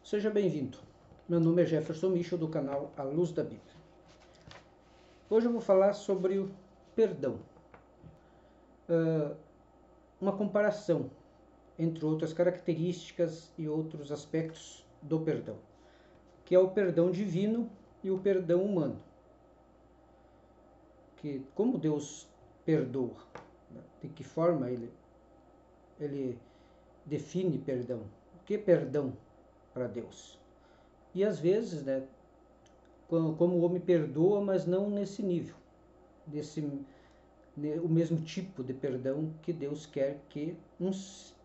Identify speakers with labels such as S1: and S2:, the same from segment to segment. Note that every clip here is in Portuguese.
S1: Seja bem-vindo. Meu nome é Jefferson Michel, do canal A Luz da Bíblia. Hoje eu vou falar sobre o perdão. Uma comparação entre outras características e outros aspectos do perdão, que é o perdão divino e o perdão humano. Que como Deus perdoa, de que forma ele define perdão? O que é perdão para Deus? E às vezes, como o homem perdoa, mas não nesse nível, o mesmo tipo de perdão que Deus quer que uns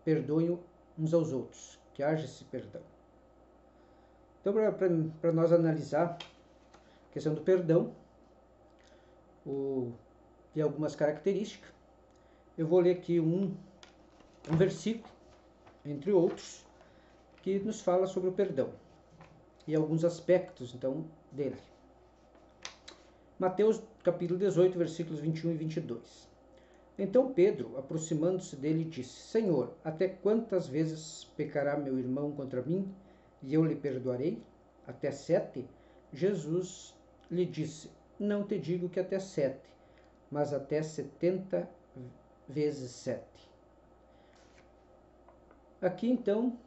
S1: perdoem uns aos outros, que haja esse perdão. Então, para nós analisar a questão do perdão e algumas características, eu vou ler aqui um versículo, entre outros, que nos fala sobre o perdão e alguns aspectos, então, dele. Mateus capítulo 18, versículos 21 e 22. Então Pedro, aproximando-se dele, disse: Senhor, até quantas vezes pecará meu irmão contra mim, e eu lhe perdoarei? Até 7? Jesus lhe disse: Não te digo que até 7, mas até 70 vezes 7. Aqui então,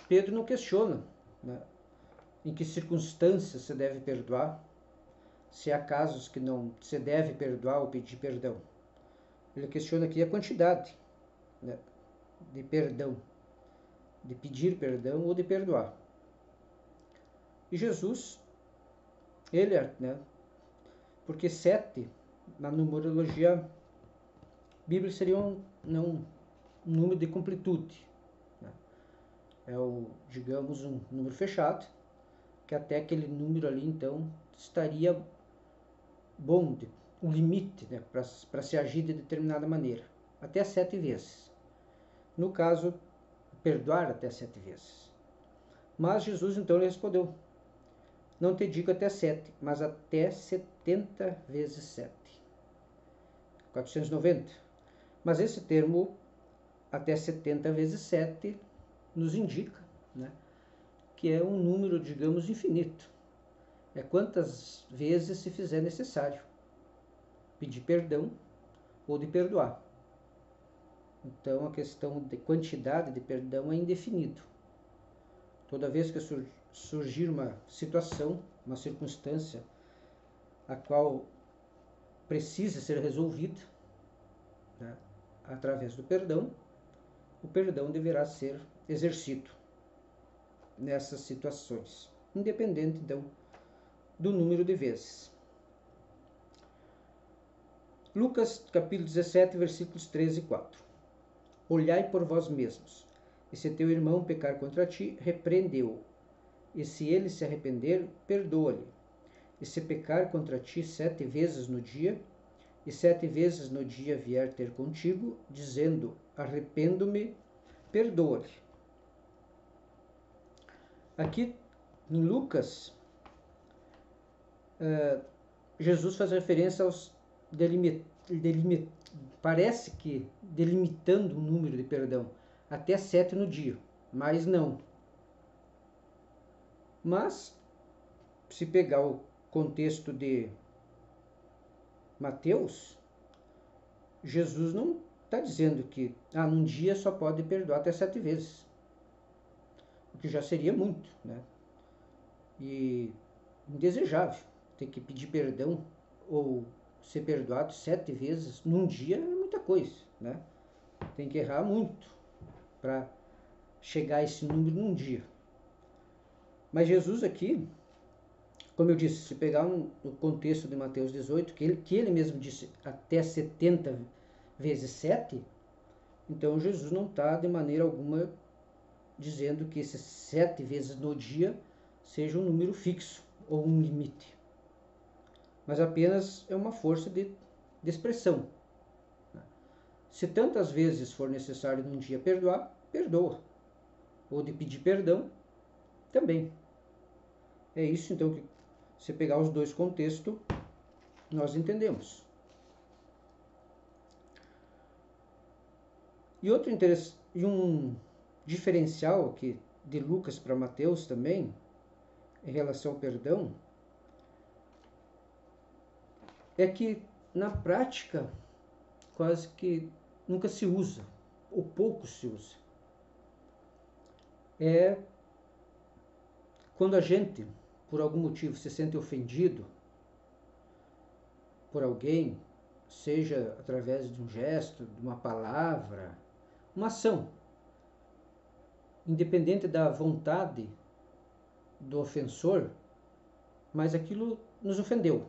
S1: Pedro não questiona em que circunstâncias se deve perdoar, se há casos que não se deve perdoar ou pedir perdão. Ele questiona aqui a quantidade de perdão, de pedir perdão ou de perdoar. E Jesus, porque 7, na numerologia bíblica, seria um número de completude. É digamos, um número fechado, que até aquele número ali, então, estaria bom, um limite para se agir de determinada maneira, até 7 vezes. No caso, perdoar até 7 vezes. Mas Jesus então lhe respondeu: Não te digo até 7, mas até 70 vezes 7. 490. Mas esse termo, até 70 vezes 7, nos indica que é um número, digamos, infinito. É quantas vezes se fizer necessário pedir perdão ou de perdoar. Então, a questão de quantidade de perdão é indefinido. Toda vez que surgir uma situação, uma circunstância, a qual precisa ser resolvida através do perdão, o perdão deverá ser exercido nessas situações, independente então do número de vezes. Lucas capítulo 17, versículos 13 e 4. Olhai por vós mesmos, e se teu irmão pecar contra ti, repreende-o, e se ele se arrepender, perdoa-lhe. E se pecar contra ti 7 vezes no dia, e 7 vezes no dia vier ter contigo, dizendo: arrependo-me, perdoa-lhe. Aqui em Lucas, Jesus faz referência aos parece que delimitando o número de perdão, até 7 no dia, mas não. Mas, se pegar o contexto de Mateus, Jesus não está dizendo que num dia só pode perdoar até 7 vezes, o que já seria muito, e indesejável ter que pedir perdão ou ser perdoado 7 vezes num dia é muita coisa, Tem que errar muito para chegar a esse número num dia. Mas Jesus aqui, como eu disse, se pegar o contexto de Mateus 18, que ele mesmo disse até 70 vezes 7, então Jesus não está de maneira alguma dizendo que esses 7 vezes no dia seja um número fixo ou um limite, mas apenas é uma força de expressão. Se tantas vezes for necessário num dia perdoar, perdoa, ou de pedir perdão, também. É isso então que, se pegar os dois contextos, nós entendemos. E um diferencial que de Lucas para Mateus também, em relação ao perdão, é que na prática quase que nunca se usa, ou pouco se usa. É quando a gente, por algum motivo, se sente ofendido por alguém, seja através de um gesto, de uma palavra, uma ação, independente da vontade do ofensor, mas aquilo nos ofendeu.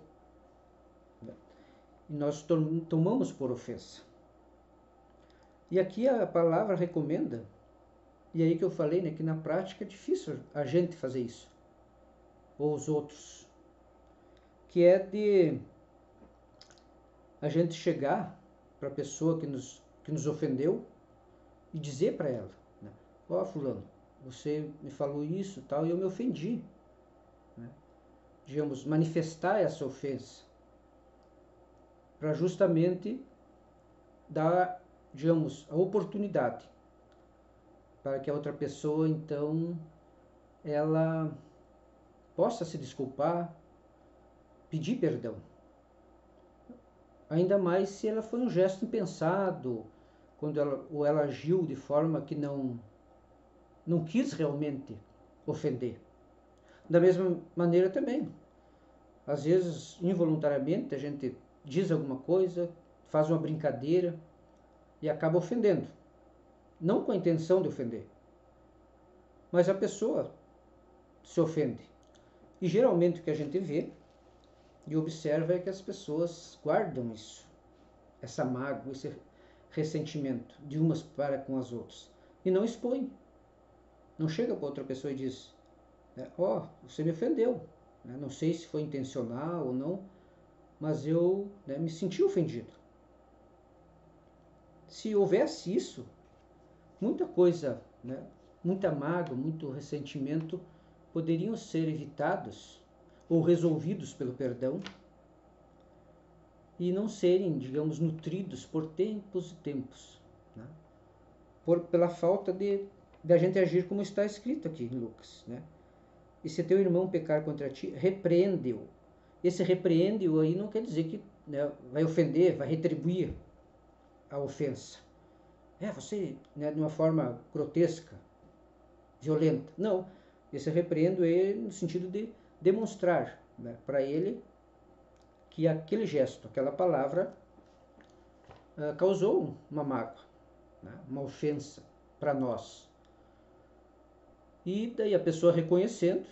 S1: E nós tomamos por ofensa. E aqui a palavra recomenda, e aí que eu falei, né, que na prática é difícil a gente fazer isso, ou os outros, que é de a gente chegar para a pessoa que nos ofendeu e dizer para ela, né, ó, fulano, você me falou isso tal, e eu me ofendi. Né? Digamos, manifestar essa ofensa, para justamente dar, digamos, a oportunidade para que a outra pessoa, então, ela possa se desculpar, pedir perdão. Ainda mais se ela foi um gesto impensado, quando ela agiu de forma que não quis realmente ofender. Da mesma maneira também, às vezes, involuntariamente, a gente diz alguma coisa, faz uma brincadeira e acaba ofendendo. Não com a intenção de ofender, mas a pessoa se ofende. E geralmente o que a gente vê e observa é que as pessoas guardam isso, essa mágoa, esse ressentimento de umas para com as outras. E não expõe. Não chega para outra pessoa e diz, ó, você me ofendeu. Não sei se foi intencional ou não, mas eu me senti ofendido. Se houvesse isso, muita coisa, muita mágoa, muito ressentimento poderiam ser evitados ou resolvidos pelo perdão e não serem, digamos, nutridos por tempos e tempos, né? Pela falta de a gente agir como está escrito aqui em Lucas, né? E se teu irmão pecar contra ti, repreende-o. Esse repreende-o aí não quer dizer que vai ofender, vai retribuir a ofensa. Você, de uma forma grotesca, violenta. Não, esse repreendo é no sentido de demonstrar, para ele que aquele gesto, aquela palavra causou uma mágoa, uma ofensa para nós. E daí a pessoa reconhecendo,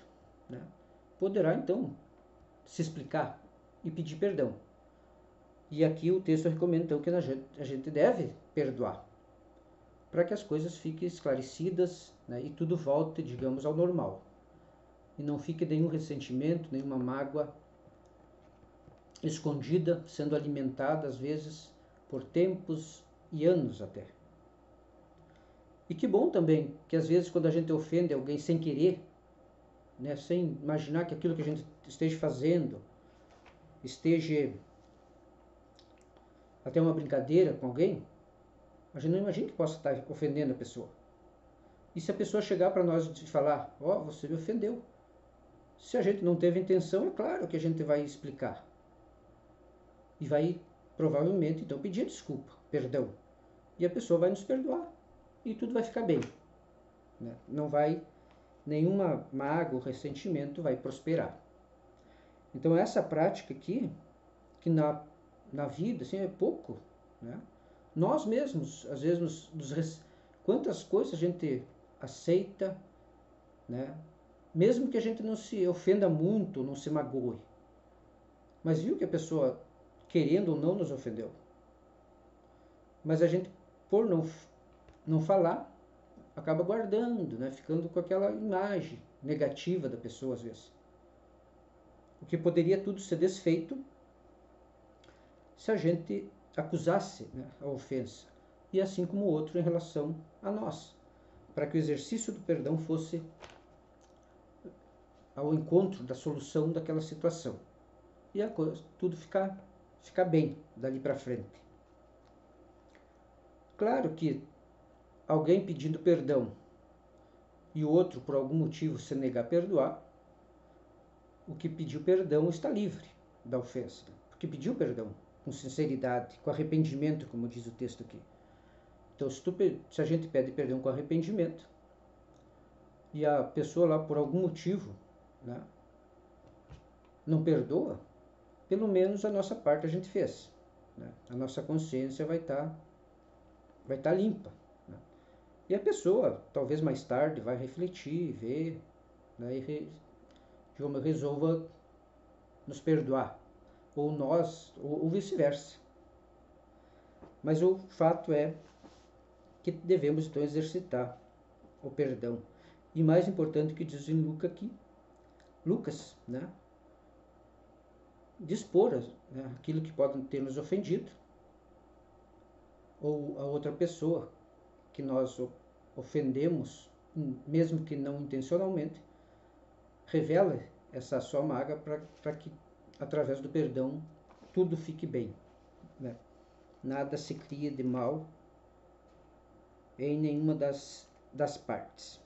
S1: poderá então se explicar e pedir perdão. E aqui o texto recomenda então que a gente deve perdoar, para que as coisas fiquem esclarecidas, e tudo volte, digamos, ao normal. E não fique nenhum ressentimento, nenhuma mágoa escondida, sendo alimentada às vezes por tempos e anos até. E que bom também que às vezes quando a gente ofende alguém sem querer, sem imaginar que aquilo que a gente esteja fazendo esteja até uma brincadeira com alguém, a gente não imagina que possa estar ofendendo a pessoa. E se a pessoa chegar para nós e falar, você me ofendeu. Se a gente não teve intenção, é claro que a gente vai explicar. E vai, provavelmente, então, pedir desculpa, perdão. E a pessoa vai nos perdoar. E tudo vai ficar bem. Não vai, nenhuma mágoa, ressentimento vai prosperar. Então, essa prática aqui, que na vida, assim, é pouco, Nós mesmos, às vezes, quantas coisas a gente aceita, mesmo que a gente não se ofenda muito, não se magoe. Mas viu que a pessoa, querendo ou não, nos ofendeu. Mas a gente, por não falar, acaba guardando, ficando com aquela imagem negativa da pessoa, às vezes. O que poderia tudo ser desfeito se a gente acusasse a ofensa, e assim como o outro em relação a nós, para que o exercício do perdão fosse ao encontro da solução daquela situação. E a coisa, tudo ficar bem dali para frente. Claro que alguém pedindo perdão e o outro, por algum motivo, se negar a perdoar, o que pediu perdão está livre da ofensa, porque pediu perdão com sinceridade, com arrependimento, como diz o texto aqui. Então, se a gente pede perdão com arrependimento e a pessoa lá, por algum motivo, né, não perdoa, pelo menos a nossa parte a gente fez. Né? A nossa consciência vai estar limpa. Né? E a pessoa, talvez mais tarde, vai refletir, ver, né, e resolva nos perdoar, ou nós, ou vice-versa. Mas o fato é que devemos então exercitar o perdão. E mais importante que diz em Lucas, né? Dispor, né, aquilo que pode ter nos ofendido, ou a outra pessoa que nós ofendemos, mesmo que não intencionalmente, revela essa sua mágoa para que, através do perdão, tudo fique bem. Né? Nada se cria de mal em nenhuma das partes.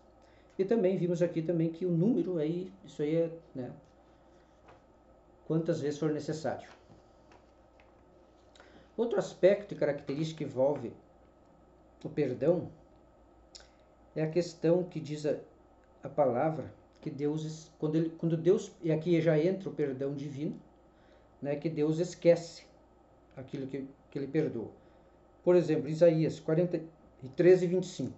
S1: E também vimos aqui também que o número aí, isso aí é, né, quantas vezes for necessário. Outro aspecto e característica que envolve o perdão é a questão que diz a palavra que Deus, quando Deus, e aqui já entra o perdão divino, né, que Deus esquece aquilo que ele perdoa. Por exemplo, Isaías 43 e 25.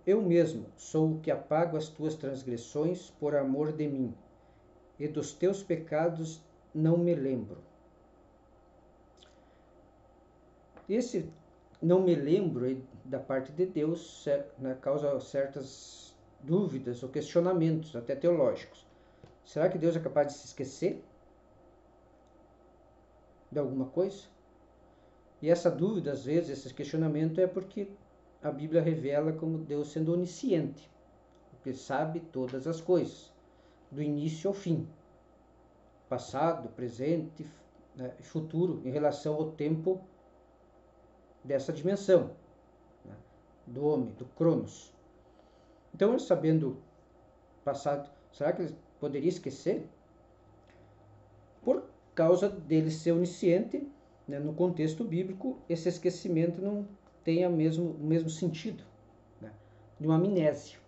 S1: Eu mesmo sou o que apago as tuas transgressões por amor de mim, e dos teus pecados não me lembro. Esse não me lembro da parte de Deus, né, causa certas dúvidas ou questionamentos, até teológicos. Será que Deus é capaz de se esquecer de alguma coisa? E essa dúvida, às vezes, esse questionamento é porque a Bíblia revela como Deus sendo onisciente, porque sabe todas as coisas, do início ao fim, passado, presente, né, e futuro, em relação ao tempo dessa dimensão, né, do homem, do Cronos. Então, ele sabendo passado, será que ele poderia esquecer? Por causa dele ser onisciente, né, no contexto bíblico, esse esquecimento não tem o mesmo sentido, né, de uma amnésia,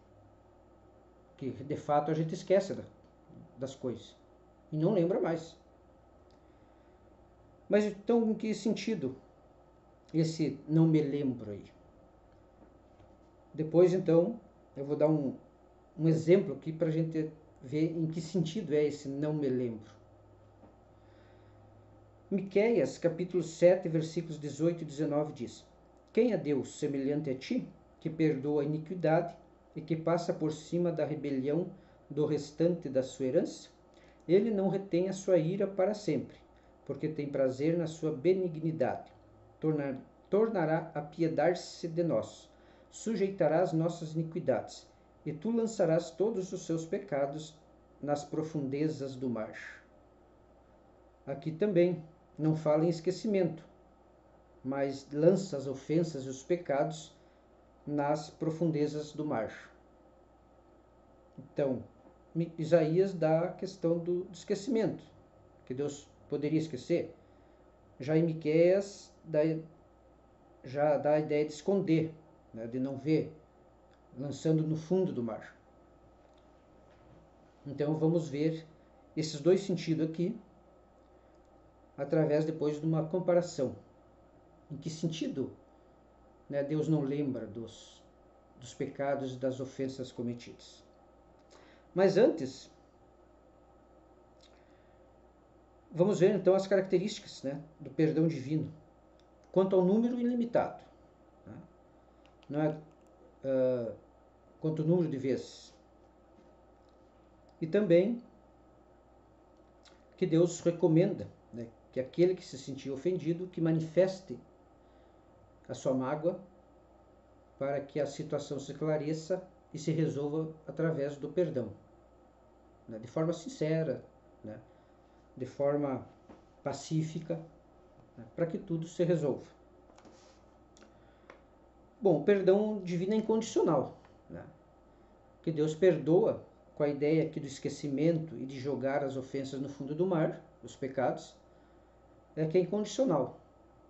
S1: que de fato a gente esquece das coisas e não lembra mais. Mas então, em que sentido esse não me lembro aí? Depois, então, eu vou dar um exemplo aqui para a gente ver em que sentido é esse não me lembro. Miqueias, capítulo 7, versículos 18 e 19 diz: Quem é Deus semelhante a ti, que perdoa a iniquidade e que passa por cima da rebelião do restante da sua herança? Ele não retém a sua ira para sempre, porque tem prazer na sua benignidade. Tornará a piedar-se de nós, sujeitará as nossas iniquidades, e tu lançarás todos os seus pecados nas profundezas do mar. Aqui também não fala em esquecimento, mas lança as ofensas e os pecados nas profundezas do mar. Então, Isaías dá a questão do esquecimento, que Deus poderia esquecer. Já em Miqueias já dá a ideia de esconder, né, de não ver, lançando no fundo do mar. Então vamos ver esses dois sentidos aqui, através depois de uma comparação. Em que sentido, né, Deus não lembra dos pecados e das ofensas cometidas? Mas antes, vamos ver então as características, né, do perdão divino. Quanto ao número ilimitado, né, não é, quanto ao número de vezes. E também que Deus recomenda, né, que aquele que se sentir ofendido, que manifeste a sua mágoa para que a situação se esclareça e se resolva através do perdão, né, de forma sincera, né, de forma pacífica, né, para que tudo se resolva. Bom, o perdão divino é incondicional, né? que Deus perdoa com a ideia aqui do esquecimento e de jogar as ofensas no fundo do mar, os pecados, é que é incondicional.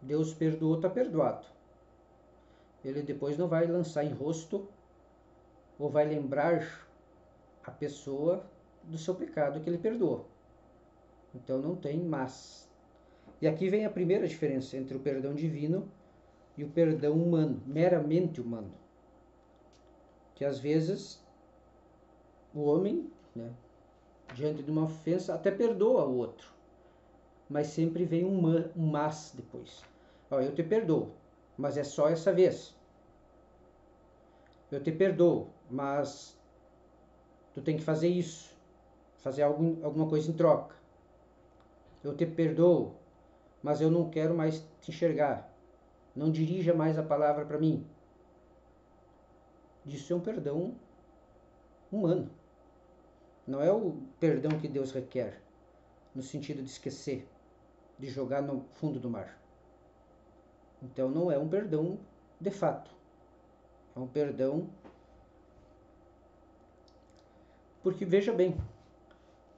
S1: Deus perdoou, está perdoado. Ele depois não vai lançar em rosto ou vai lembrar a pessoa do seu pecado que ele perdoou. Então não tem mas. E aqui vem a primeira diferença entre o perdão divino e o perdão humano, meramente humano. Que às vezes o homem, né, diante de uma ofensa, até perdoa o outro, mas sempre vem um mas depois. Ó, eu te perdoo, mas é só essa vez. Eu te perdoo, mas tu tem que fazer isso, fazer alguma coisa em troca. Eu te perdoo, mas eu não quero mais te enxergar. Não dirija mais a palavra para mim. Isso é um perdão humano. Não é o perdão que Deus requer, no sentido de esquecer, de jogar no fundo do mar. Então não é um perdão de fato. É um perdão porque, veja bem,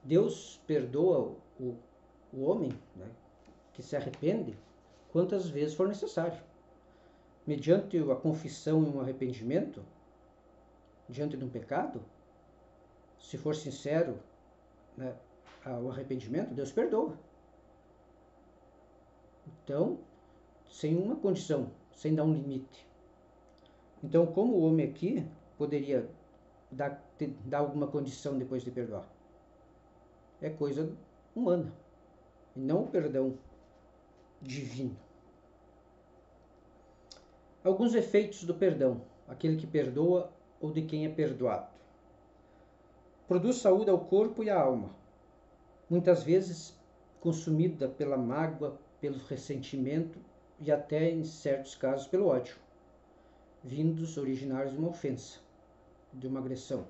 S1: Deus perdoa o homem, né, que se arrepende quantas vezes for necessário. Mediante a confissão e um arrependimento, diante de um pecado, se for sincero, né, o arrependimento, Deus perdoa. Então, sem uma condição, sem dar um limite. Então, como o homem aqui poderia dar alguma condição depois de perdoar? É coisa humana, e não o perdão divino. Alguns efeitos do perdão, aquele que perdoa ou de quem é perdoado. Produz saúde ao corpo e à alma, muitas vezes consumida pela mágoa, pelo ressentimento e até, em certos casos, pelo ódio, vindos originários de uma ofensa, de uma agressão.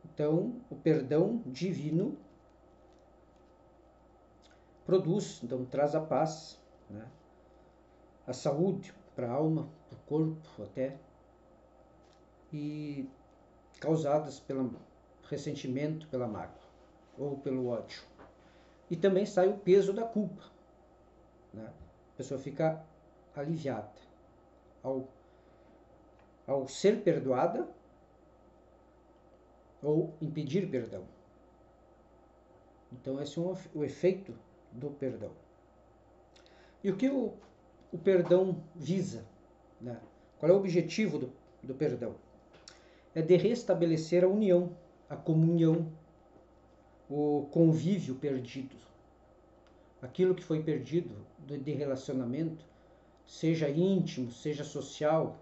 S1: Então, o perdão divino produz, então traz a paz, né? A saúde para a alma, para o corpo até, e causadas pelo ressentimento, pela mágoa ou pelo ódio. E também sai o peso da culpa, né? A pessoa fica aliviada ao ser perdoada ou impedir perdão. Então esse é o efeito do perdão. E o que o perdão visa, né? Qual é o objetivo do perdão? É de restabelecer a união, a comunhão, o convívio perdido. Aquilo que foi perdido de relacionamento, seja íntimo, seja social,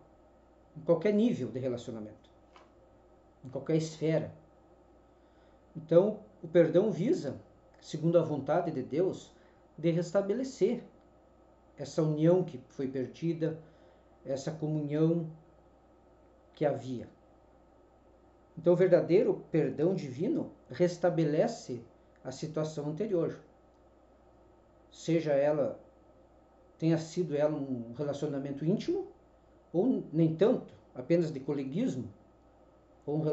S1: em qualquer nível de relacionamento, em qualquer esfera. Então, o perdão visa, segundo a vontade de Deus, de restabelecer essa união que foi perdida, essa comunhão que havia. Então, o verdadeiro perdão divino restabelece a situação anterior. Tenha sido ela um relacionamento íntimo, ou nem tanto, apenas de coleguismo, ou um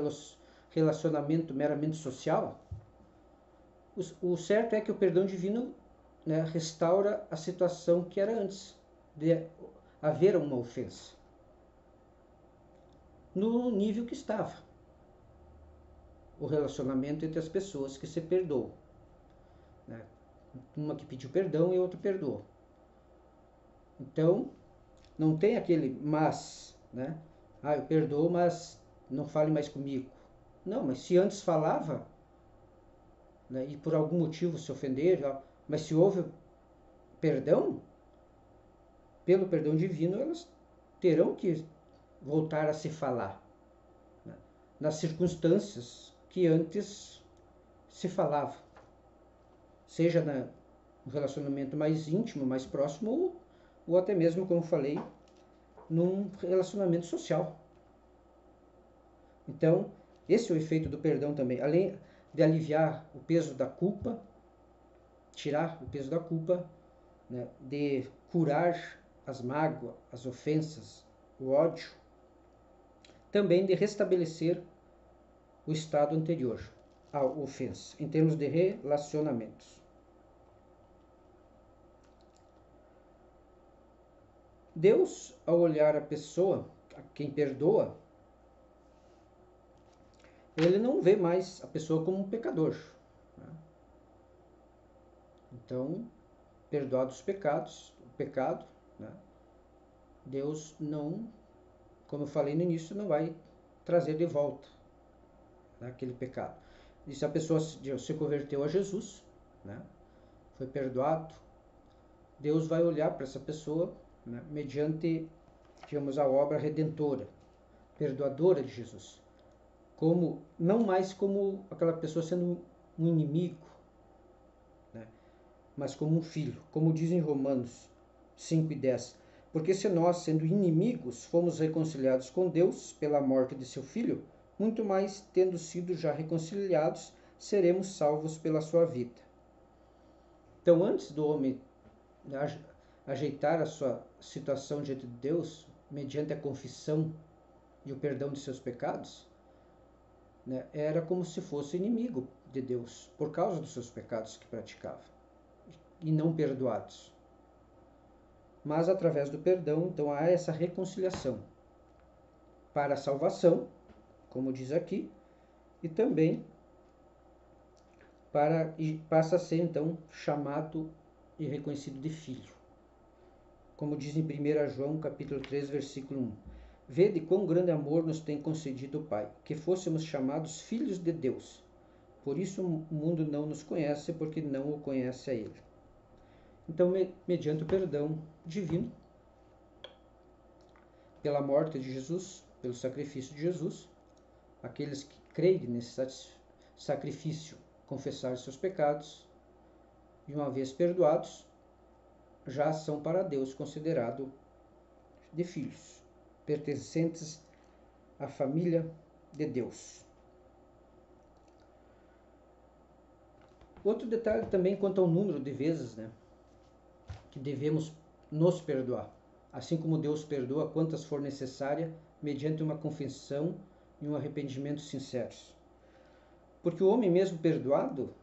S1: relacionamento meramente social. O certo é que o perdão divino, né, restaura a situação que era antes de haver uma ofensa, no nível que estava o relacionamento entre as pessoas que se perdoam, né? Uma que pediu perdão e outra perdoou. Então, não tem aquele mas, né? Ah, eu perdoo, mas não fale mais comigo. Não, mas se antes falava, né, e por algum motivo se ofenderam, mas se houve perdão, pelo perdão divino, elas terão que voltar a se falar, né, nas circunstâncias que antes se falava, seja no relacionamento mais íntimo, mais próximo, ou até mesmo, como falei, num relacionamento social. Então, esse é o efeito do perdão também. Além de aliviar o peso da culpa, tirar o peso da culpa, né, de curar as mágoas, as ofensas, o ódio, também de restabelecer o estado anterior à ofensa, em termos de relacionamentos. Deus, ao olhar a pessoa, a quem perdoa, ele não vê mais a pessoa como um pecador. Então, perdoados os pecados, o pecado, Deus não, como eu falei no início, não vai trazer de volta aquele pecado. E se a pessoa se converteu a Jesus, foi perdoado, Deus vai olhar para essa pessoa mediante, digamos, a obra redentora, perdoadora de Jesus, como não mais como aquela pessoa sendo um inimigo, mas como um filho, como diz em Romanos 5:10. Porque se nós, sendo inimigos, fomos reconciliados com Deus pela morte de seu filho, muito mais, tendo sido já reconciliados, seremos salvos pela sua vida. Então, antes do homem ajeitar a sua situação diante de Deus, mediante a confissão e o perdão de seus pecados, era como se fosse inimigo de Deus, por causa dos seus pecados que praticava, e não perdoados. Mas através do perdão, então, há essa reconciliação para a salvação, como diz aqui, e também passa a ser, então, chamado e reconhecido de filho. Como diz em 1 João, capítulo 3, versículo 1. Vede quão grande amor nos tem concedido o Pai, que fôssemos chamados filhos de Deus. Por isso o mundo não nos conhece, porque não o conhece a Ele. Então, mediante o perdão divino, pela morte de Jesus, pelo sacrifício de Jesus, aqueles que creem nesse sacrifício, confessar seus pecados, e uma vez perdoados, já são para Deus considerados de filhos, pertencentes à família de Deus. Outro detalhe também quanto ao número de vezes que devemos nos perdoar, assim como Deus perdoa quantas for necessária, mediante uma confissão e um arrependimento sinceros. Porque o homem mesmo perdoado,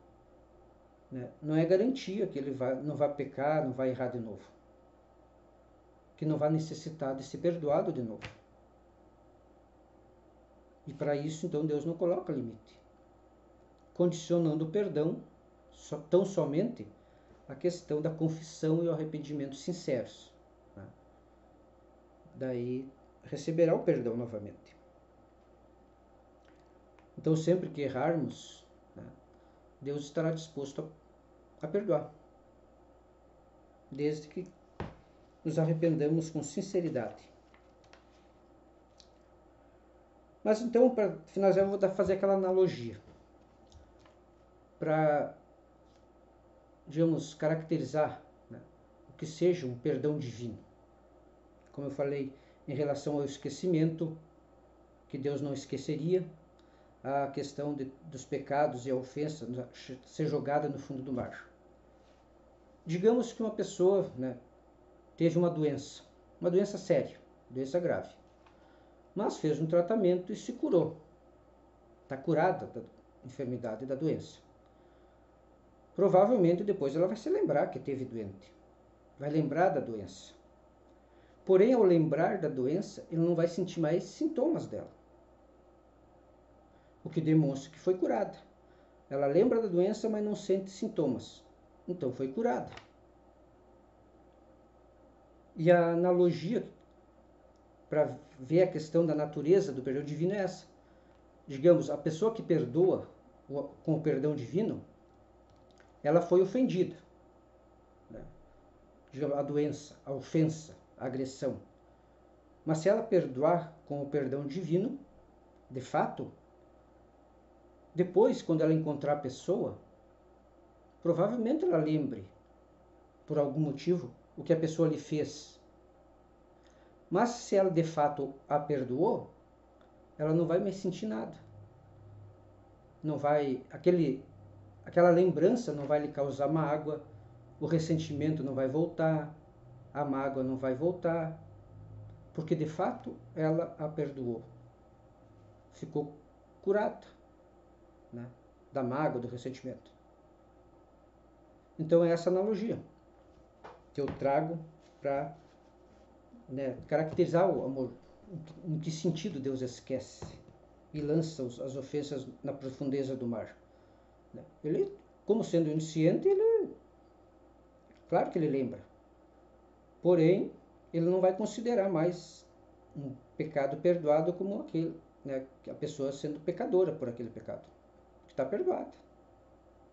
S1: não é garantia que ele não vai pecar, não vai errar de novo. Que não vai necessitar de ser perdoado de novo. E para isso, então, Deus não coloca limite, condicionando o perdão tão somente a questão da confissão e o arrependimento sinceros. Daí receberá o perdão novamente. Então, sempre que errarmos, Deus estará disposto a perdoar, desde que nos arrependamos com sinceridade. Mas então, para finalizar, eu vou fazer aquela analogia para, digamos, caracterizar o que seja um perdão divino. Como eu falei, em relação ao esquecimento, que Deus não esqueceria, a questão dos pecados e a ofensa ser jogada no fundo do mar. Digamos que uma pessoa teve uma doença séria, doença grave, mas fez um tratamento e se curou. Está curada da enfermidade e da doença. Provavelmente depois ela vai se lembrar que teve doente, vai lembrar da doença. Porém, ao lembrar da doença, ele não vai sentir mais sintomas dela, o que demonstra que foi curada. Ela lembra da doença, mas não sente sintomas. Então foi curada. E a analogia para ver a questão da natureza do perdão divino é essa. Digamos, a pessoa que perdoa com o perdão divino, ela foi ofendida. Digamos, a doença, a ofensa, a agressão. Mas se ela perdoar com o perdão divino, de fato, depois, quando ela encontrar a pessoa, provavelmente ela lembre, por algum motivo, o que a pessoa lhe fez. Mas se ela de fato a perdoou, ela não vai mais sentir nada. Não vai, aquela lembrança não vai lhe causar mágoa, o ressentimento não vai voltar, a mágoa não vai voltar, porque de fato ela a perdoou. ficou curada, né, da mágoa, do ressentimento. Então é essa analogia que eu trago para, né, caracterizar o amor. Em que sentido Deus esquece e lança as ofensas na profundeza do mar? Ele, como sendo iniciante, claro que ele lembra. Porém, ele não vai considerar mais um pecado perdoado como aquele, né, a pessoa sendo pecadora por aquele pecado. Está perdoada.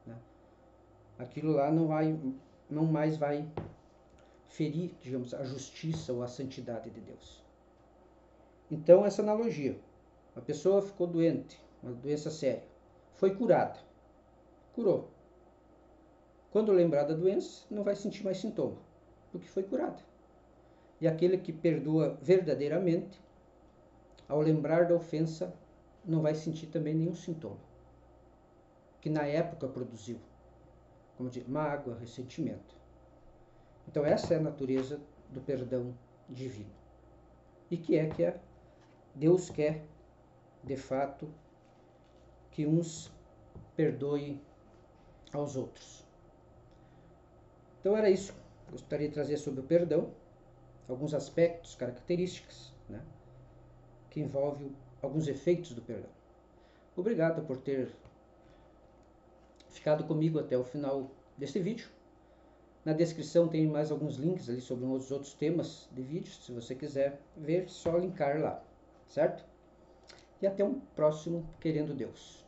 S1: Né? Aquilo lá não mais vai ferir, digamos, a justiça ou a santidade de Deus. Então, essa analogia. A pessoa ficou doente, uma doença séria. Foi curada. Curou. Quando lembrar da doença, não vai sentir mais sintoma, porque foi curada. E aquele que perdoa verdadeiramente, ao lembrar da ofensa, não vai sentir também nenhum sintoma que na época produziu, como diz, mágoa, ressentimento. Então essa é a natureza do perdão divino. E que Deus quer, de fato, que uns perdoem aos outros. Então era isso. Gostaria de trazer sobre o perdão alguns aspectos, características, né, que envolvem alguns efeitos do perdão. Obrigado por ter ficado comigo até o final deste vídeo. Na descrição tem mais alguns links ali sobre os outros temas de vídeos. Se você quiser ver, só linkar lá, certo? E até um próximo, querendo Deus.